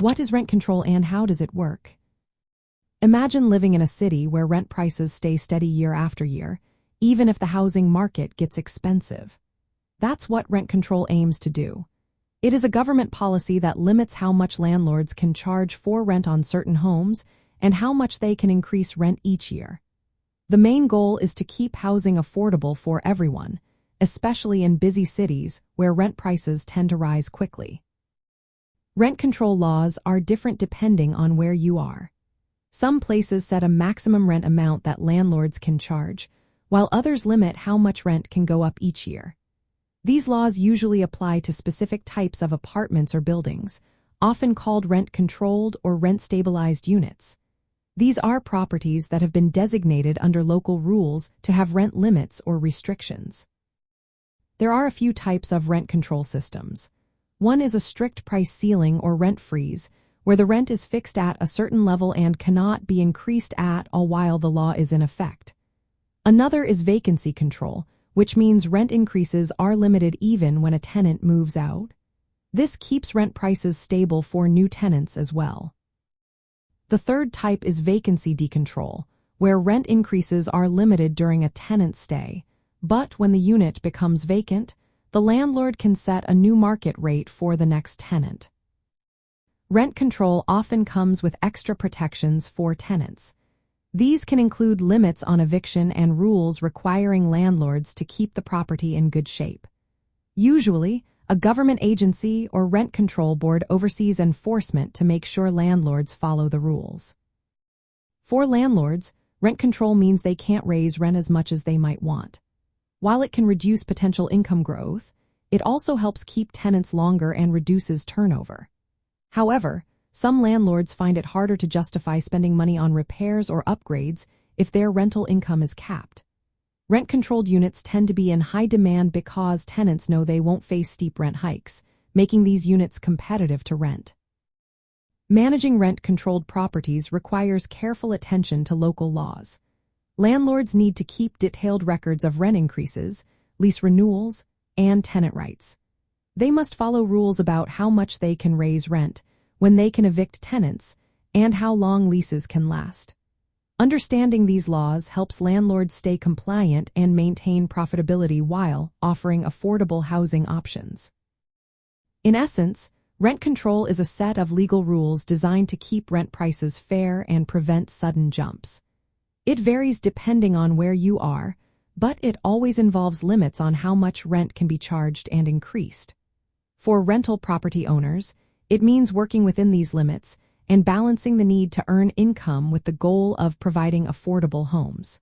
What is rent control and how does it work? Imagine living in a city where rent prices stay steady year after year, even if the housing market gets expensive. That's what rent control aims to do. It is a government policy that limits how much landlords can charge for rent on certain homes and how much they can increase rent each year. The main goal is to keep housing affordable for everyone, especially in busy cities where rent prices tend to rise quickly. Rent control laws are different depending on where you are. Some places set a maximum rent amount that landlords can charge, while others limit how much rent can go up each year. These laws usually apply to specific types of apartments or buildings, often called rent-controlled or rent-stabilized units. These are properties that have been designated under local rules to have rent limits or restrictions. There are a few types of rent control systems. One is a strict price ceiling or rent freeze, where the rent is fixed at a certain level and cannot be increased at all while the law is in effect. Another is vacancy control, which means rent increases are limited even when a tenant moves out. This keeps rent prices stable for new tenants as well. The third type is vacancy decontrol, where rent increases are limited during a tenant's stay, but when the unit becomes vacant, the landlord can set a new market rate for the next tenant. Rent control often comes with extra protections for tenants. These can include limits on eviction and rules requiring landlords to keep the property in good shape. Usually, a government agency or rent control board oversees enforcement to make sure landlords follow the rules. For landlords, rent control means they can't raise rent as much as they might want. While it can reduce potential income growth, it also helps keep tenants longer and reduces turnover. However, some landlords find it harder to justify spending money on repairs or upgrades if their rental income is capped. Rent-controlled units tend to be in high demand because tenants know they won't face steep rent hikes, making these units competitive to rent. Managing rent-controlled properties requires careful attention to local laws. Landlords need to keep detailed records of rent increases, lease renewals, and tenant rights. They must follow rules about how much they can raise rent, when they can evict tenants, and how long leases can last. Understanding these laws helps landlords stay compliant and maintain profitability while offering affordable housing options. In essence, rent control is a set of legal rules designed to keep rent prices fair and prevent sudden jumps. It varies depending on where you are, but it always involves limits on how much rent can be charged and increased. For rental property owners, it means working within these limits and balancing the need to earn income with the goal of providing affordable homes.